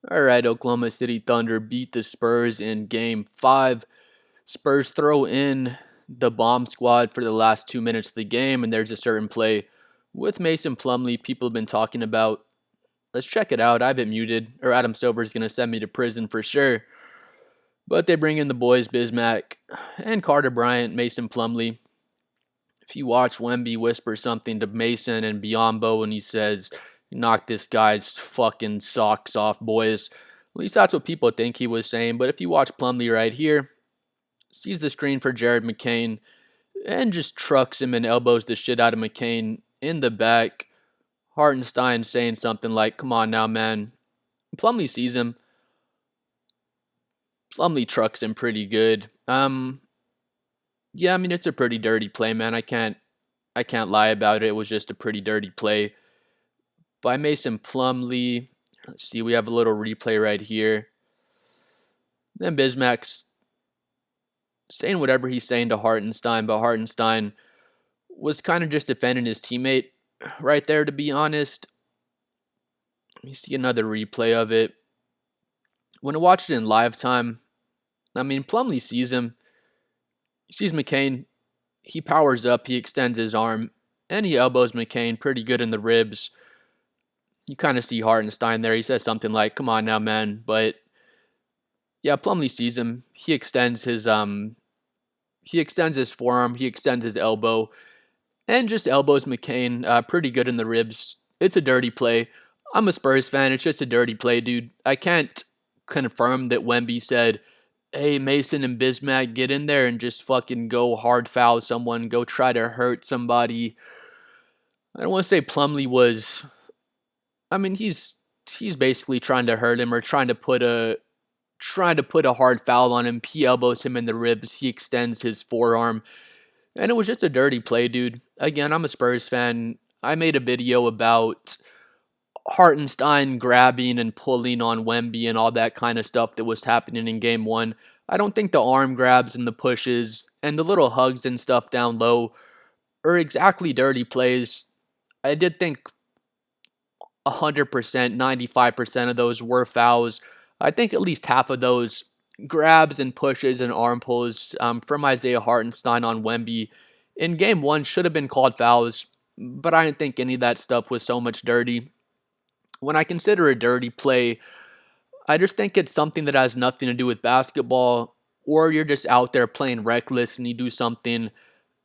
All right, Oklahoma City Thunder beat the Spurs in game 5. Spurs throw in the bomb squad for the last 2 minutes of the game, and there's a certain play with Mason Plumlee people have been talking about. Let's check it out. I have it muted, or Adam Silver's going to send me to prison for sure. But they bring in the boys, Bismack and Carter Bryant, Mason Plumlee. If you watch Wemby whisper something to Mason and Biombo and he says, knock this guy's fucking socks off, boys. At least that's what people think he was saying. But if you watch Plumlee right here, sees the screen for Jared McCain and just trucks him and elbows the shit out of McCain in the back. Hartenstein saying something like, come on now, man. Plumlee sees him. Plumlee trucks him pretty good. Yeah, I mean it's a pretty dirty play, man. I can't lie about it. It was just a pretty dirty play by Mason Plumlee. Let's see, we have a little replay right here. Then Bismack's saying whatever he's saying to Hartenstein, but Hartenstein was kind of just defending his teammate right there, to be honest. Let me see another replay of it. When I watched it in live time, I mean, Plumlee sees him. He sees McCain. He powers up. He extends his arm. And he elbows McCain pretty good in the ribs. You kind of see Hartenstein there. He says something like, come on now, man. But yeah, Plumlee sees him. He extends his forearm. He extends his elbow. And just elbows McCain pretty good in the ribs. It's a dirty play. I'm a Spurs fan. It's just a dirty play, dude. I can't confirm that Wemby said, hey, Mason and Bismack, get in there and just fucking go hard foul someone, go try to hurt somebody. I don't want to say Plumlee was. I mean, he's basically trying to hurt him or trying to put a hard foul on him. He elbows him in the ribs. He extends his forearm. And it was just a dirty play, dude. Again, I'm a Spurs fan. I made a video about Hartenstein grabbing and pulling on Wemby and all that kind of stuff that was happening in game 1. I don't think the arm grabs and the pushes and the little hugs and stuff down low are exactly dirty plays. I did think 100%, 95% of those were fouls. I think at least half of those grabs and pushes and arm pulls from Isaiah Hartenstein on Wemby in game 1 should have been called fouls, but I didn't think any of that stuff was so much dirty. When I consider a dirty play, I just think it's something that has nothing to do with basketball, or you're just out there playing reckless and you do something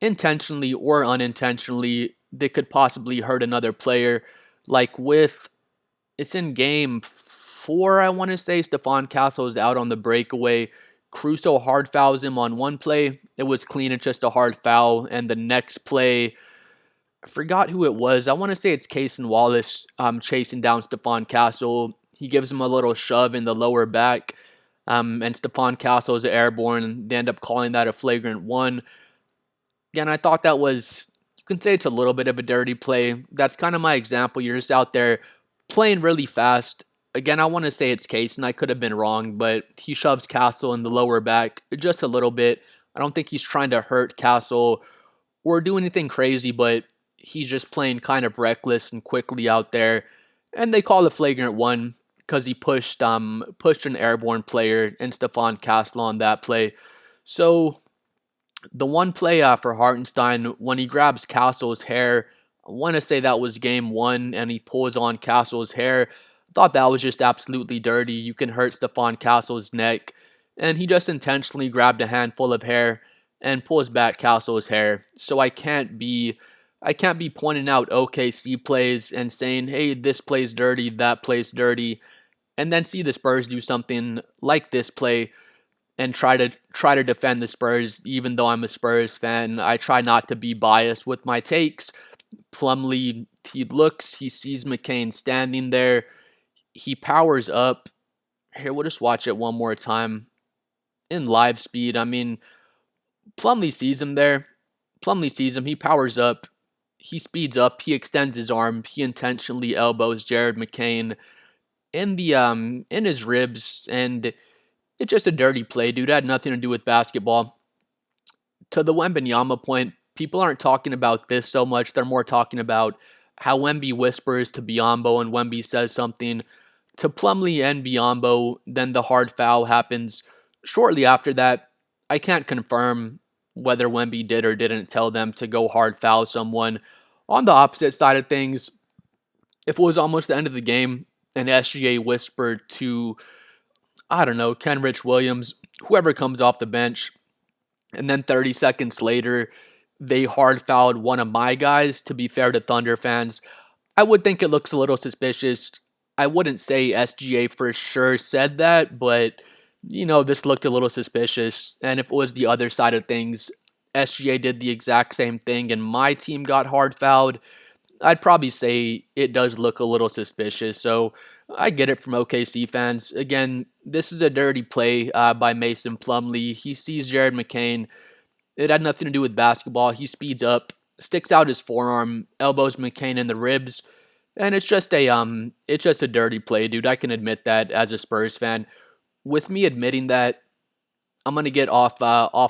intentionally or unintentionally that could possibly hurt another player. Like it's in game 4, I want to say, Stephon Castle is out on the breakaway. Caruso hard fouls him on one play. It was clean, it's just a hard foul. And the next play, I forgot who it was. I want to say it's Cason Wallace chasing down Stephon Castle. He gives him a little shove in the lower back. And Stephon Castle is airborne. They end up calling that a flagrant 1. Again, I thought that was, you can say it's a little bit of a dirty play. That's kind of my example. You're just out there playing really fast. Again, I want to say it's Case, and I could have been wrong, but he shoves Castle in the lower back just a little bit. I don't think he's trying to hurt Castle or do anything crazy, but he's just playing kind of reckless and quickly out there. And they call it flagrant 1 because he pushed an airborne player and Stephon Castle on that play. So the one play for Hartenstein, when he grabs Castle's hair, I want to say that was game 1, and he pulls on Castle's hair. I thought that was just absolutely dirty. You can hurt Stephon Castle's neck. And he just intentionally grabbed a handful of hair and pulls back Castle's hair. So I can't be pointing out OKC plays and saying, hey, this play's dirty, that play's dirty, and then see the Spurs do something like this play and try to defend the Spurs. Even though I'm a Spurs fan, I try not to be biased with my takes. Plumlee, he sees McCain standing there. He powers up. Here, we'll just watch it one more time in live speed. I mean, Plumlee sees him there. Plumlee sees him. He powers up. He speeds up. He extends his arm. He intentionally elbows Jared McCain in his ribs, and it's just a dirty play, dude. It had nothing to do with basketball. To the Wembanyama point, people aren't talking about this so much. They're more talking about how Wemby whispers to Biombo and Wemby says something. to Plumlee and Biombo, then the hard foul happens shortly after that. I can't confirm whether Wemby did or didn't tell them to go hard foul someone. On the opposite side of things, if it was almost the end of the game and SGA whispered to, I don't know, Kenrich Williams, whoever comes off the bench, and then 30 seconds later, they hard fouled one of my guys, to be fair to Thunder fans, I would think it looks a little suspicious. I wouldn't say SGA for sure said that, but this looked a little suspicious. And if it was the other side of things, SGA did the exact same thing and my team got hard fouled, I'd probably say it does look a little suspicious. So I get it from OKC fans. Again, this is a dirty play by Mason Plumlee. He sees Jared McCain. It had nothing to do with basketball. He speeds up, sticks out his forearm, elbows McCain in the ribs, and it's just a dirty play, dude. I can admit that as a Spurs fan. With me admitting that, I'm gonna get off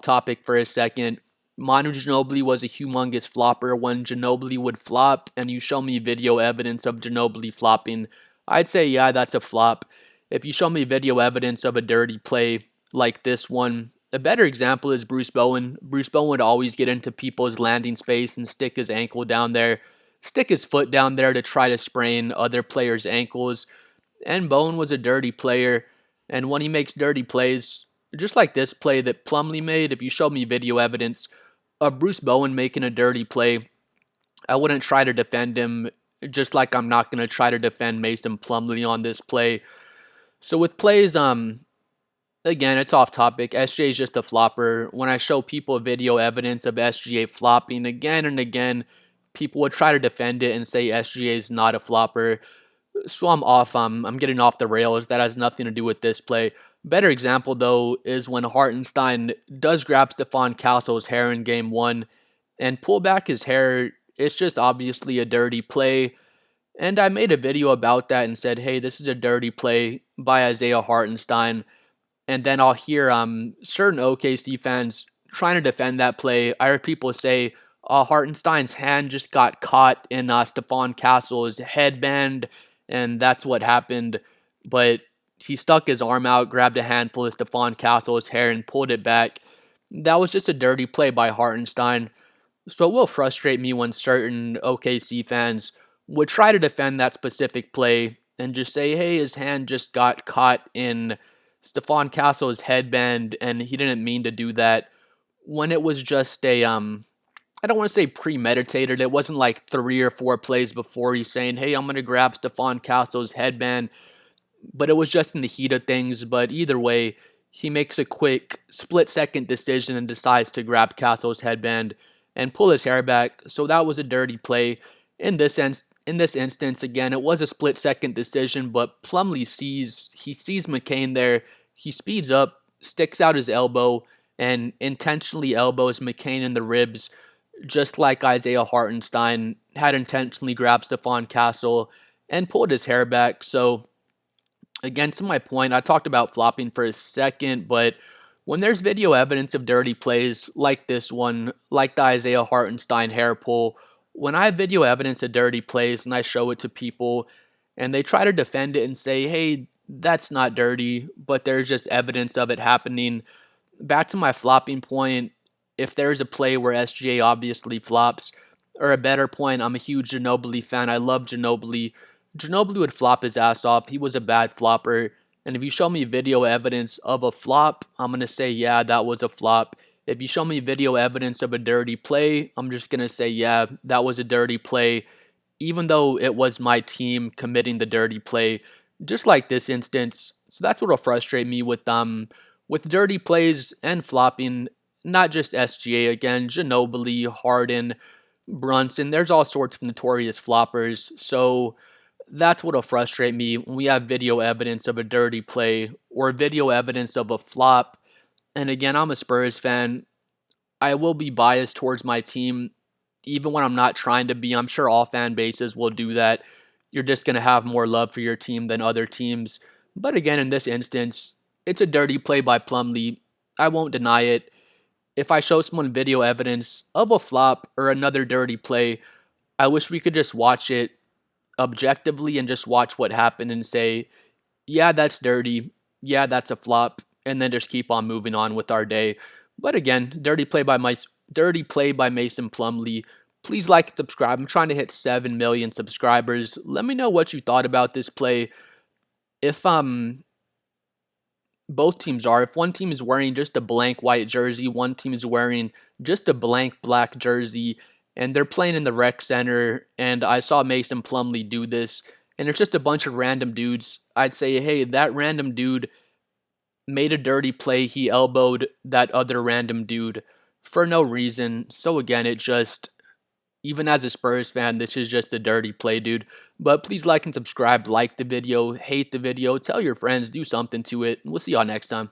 topic for a second. Manu Ginobili was a humongous flopper. When Ginobili would flop, and you show me video evidence of Ginobili flopping, I'd say yeah, that's a flop. If you show me video evidence of a dirty play like this one, a better example is Bruce Bowen. Bruce Bowen would always get into people's landing space and stick his ankle down there, stick his foot down there to try to sprain other players' ankles. And Bowen was a dirty player. And when he makes dirty plays, just like this play that Plumlee made, if you showed me video evidence of Bruce Bowen making a dirty play, I wouldn't try to defend him, just like I'm not going to try to defend Mason Plumlee on this play. So with plays, again, it's off topic. SGA is just a flopper. When I show people video evidence of SGA flopping again and again, people would try to defend it and say SGA is not a flopper. So I'm off. I'm getting off the rails. That has nothing to do with this play. Better example, though, is when Hartenstein does grab Stephon Castle's hair in game one and pull back his hair. It's just obviously a dirty play. And I made a video about that and said, hey, this is a dirty play by Isaiah Hartenstein. And then I'll hear certain OKC fans trying to defend that play. I heard people say, Hartenstein's hand just got caught in Stephon Castle's headband, and that's what happened. But he stuck his arm out, grabbed a handful of Stephon Castle's hair, and pulled it back. That was just a dirty play by Hartenstein. So it will frustrate me when certain OKC fans would try to defend that specific play and just say, hey, his hand just got caught in Stephon Castle's headband and he didn't mean to do that, when it was just a I don't want to say premeditated. It wasn't like 3 or 4 plays before he's saying, hey, I'm going to grab Stephon Castle's headband, but it was just in the heat of things. But either way, he makes a quick split-second decision and decides to grab Castle's headband and pull his hair back. So that was a dirty play. In this instance, again, it was a split-second decision, but Plumlee sees McCain there. He speeds up, sticks out his elbow, and intentionally elbows McCain in the ribs, just like Isaiah Hartenstein had intentionally grabbed Stephon Castle and pulled his hair back. So, again, to my point, I talked about flopping for a second, but when there's video evidence of dirty plays like this one, like the Isaiah Hartenstein hair pull, when I have video evidence of dirty plays and I show it to people and they try to defend it and say, hey, that's not dirty, but there's just evidence of it happening. Back to my flopping point, if there's a play where SGA obviously flops, or a better point, I'm a huge Ginobili fan. I love Ginobili. Ginobili would flop his ass off. He was a bad flopper. And if you show me video evidence of a flop, I'm going to say, yeah, that was a flop. If you show me video evidence of a dirty play, I'm just going to say, yeah, that was a dirty play, even though it was my team committing the dirty play, just like this instance. So that's what will frustrate me with dirty plays and flopping, not just SGA. Again, Ginobili, Harden, Brunson, there's all sorts of notorious floppers. So that's what'll frustrate me when we have video evidence of a dirty play or video evidence of a flop. And again, I'm a Spurs fan. I will be biased towards my team, even when I'm not trying to be. I'm sure all fan bases will do that. You're just going to have more love for your team than other teams. But again, in this instance, it's a dirty play by Plumlee. I won't deny it. If I show someone video evidence of a flop or another dirty play, I wish we could just watch it objectively and just watch what happened and say, Yeah, that's dirty. Yeah, that's a flop. And then just keep on moving on with our day. But again, dirty play by Mason Plumlee. Please like and subscribe. I'm trying to hit 7 million subscribers. Let me know what you thought about this play. If both teams are, if one team is wearing just a blank white jersey, one team is wearing just a blank black jersey, and they're playing in the rec center, and I saw Mason Plumlee do this, and it's just a bunch of random dudes, I'd say, hey, that random dude made a dirty play. He elbowed that other random dude for no reason. So again, it just, even as a Spurs fan, this is just a dirty play, dude. But please like and subscribe, like the video, hate the video, tell your friends, do something to it. We'll see y'all next time.